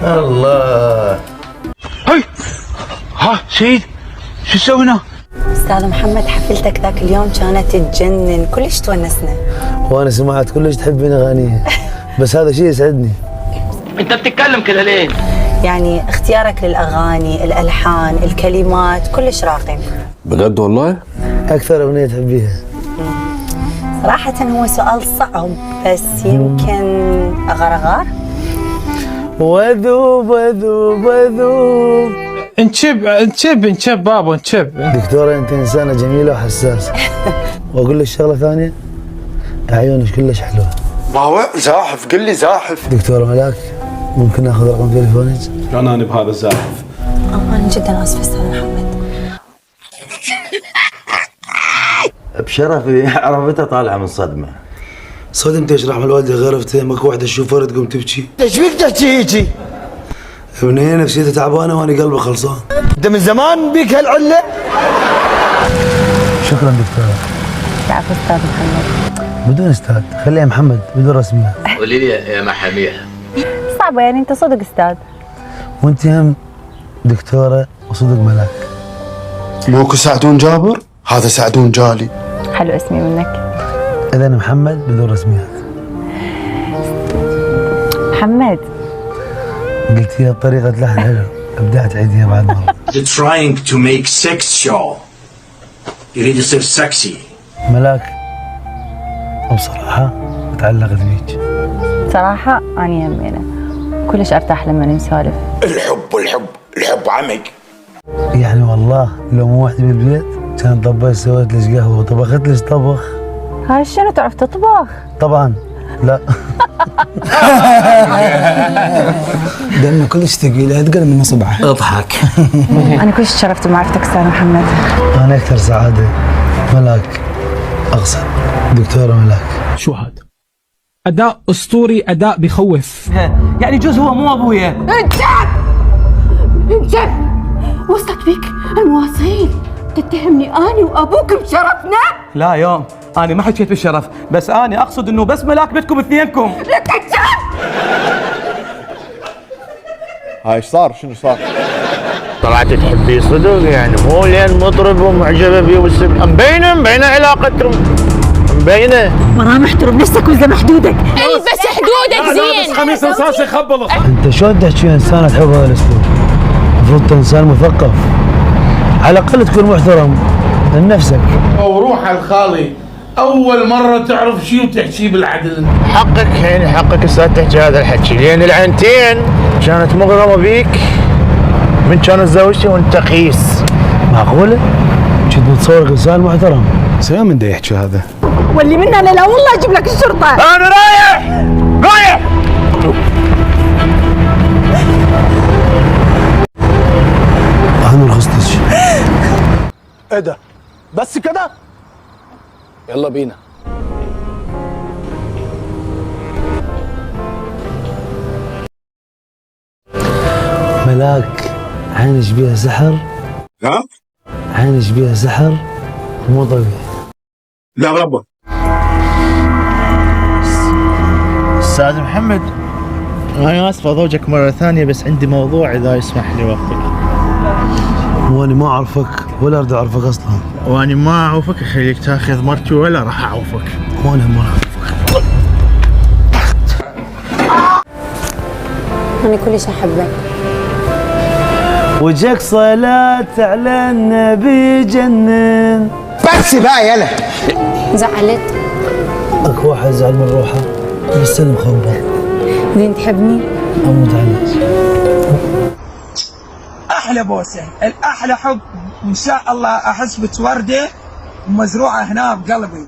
الله. هاي ها سيد، شو تسوي هنا؟ استاذ محمد، حفلتك ذاك اليوم كانت تجنن، كلش تونسنا. وانا سمعت كلش تحبين اغانيه، بس هذا شيء يسعدني. انت بتتكلم كده ليه؟ يعني اختيارك للاغاني، الالحان، الكلمات كلش راقي. بجد والله؟ اكثر اغنيه تحبيها؟ صراحة هو سؤال صعب، بس يمكن اغار. وذوب وذوب وذوب. انشب بابا انشب. دكتورة انت انسانة جميلة وحساسة. واقول لك شغلة ثانية، عيونك كلش حلوة. بابا زاحف، قل لي زاحف. دكتورة ملاك، ممكن ناخذ رقم تليفونك؟ شلون انا بهذا الزاحف؟ انا جدا اسفة استاذ محمد. بشرفي عرفتها طالعه من صدمه. صدمت ايش رحمة الوالدة غرفتها، ماكو واحدة تشوفها تقوم تبكي. ايش فيك تحكي هيجي؟ ابني نفسيته تعبانة وانا قلبي خلصان. انت من زمان بيك هالعله؟ شكرا دكتورة. العفو استاذ محمد. بدون استاذ، خليها محمد بدون رسميات. قولي لي يا محاميها. صعبة يعني، انت صدق استاذ. وانت هم دكتورة وصدق ملاك. موكو سعدون جابر؟ هذا سعدون جالي. حلو اسمي منك. اذا محمد بدون رسميات. محمد. قلتيها بطريقة لحن حلو، ابدعت عيديها بعد مرة. You're trying to make sex show. يريد يصير سكسي. ملاك وبصراحة تعلقت بيك. صراحة أنا همينة كلش أرتاح لما نسولف. الحب عمق. يعني والله لو مو وحدي بالبيت كانت ضبيت سويت لك قهوة وطبخت لك طبخ. هاي شنو تعرف تطبخ؟ طبعا لا. دمه كلش ثقيل، اتقل من صبعه. اضحك. أنا كلش تشرفت بمعرفتك أستاذ محمد. أنا أكثر سعادة. ملاك، أقصد دكتورة ملاك. شو هذا؟ أداء أسطوري، أداء بخوف. يعني جوز هو مو ابويا. انجب وصلت بك المواصيل تتهمني اني وابوك بشرفنا؟ لا يوم انا ما حكيت بالشرف، بس انا اقصد انه بس ملاك بدكم اثنينكم. لك انجب. هاي ايش صار؟ شنو صار؟ طلعت تحبيه صدق يعني، مو لين مطرب ومعجبه بيه مبينه علاقتكم مبينه. مرام احترم نفسك وزن حدودك. البس حدودك زين. بس خميس رصاص يخبل. أنت شلون تحكي إنسانة تحب هذا الأسلوب؟ المفروض أنت إنسان مثقف، على الأقل تكون محترم لنفسك. وروح الخالي، أول مرة تعرف شيء وتحكي بالعدل. حقك يعني، حقك هسه تحكي هذا الحكي، لان العينتين كانت مغرمه بيك من كانت زوجتي وانت قيس. معقولة؟ كنت متصورك إنسان محترم. سلام من دا يحكي هذا؟ واللي منا لا والله اجيب لك الشرطه. انا رايح. أنا رخصتك. ايه ده؟ بس كده؟ يلا بينا. ملاك عينش بيها سحر. ها؟ عينش بيها سحر مو طبيعي. لا ربا. استاذ محمد، انا اسف ازوجك مره ثانيه، بس عندي موضوع اذا يسمح لي وقتك. وأنا ما أعرفك ولا أريد أعرفك أصلا. وانا ما اعوفك اخليك تاخذ مرتي ولا راح اعوفك. وأنا ما أعرفك. أنا كلش أحبك. وجهك صلاة على النبي جنن. بس بقى يلا. زعلت؟ اكو واحد زعل من روحه بس انا مخبر. زين تحبني؟ اموت عليك. احلى بوسه، الاحلى حب، ان شاء الله احس بورده ومزروعه هنا بقلبي.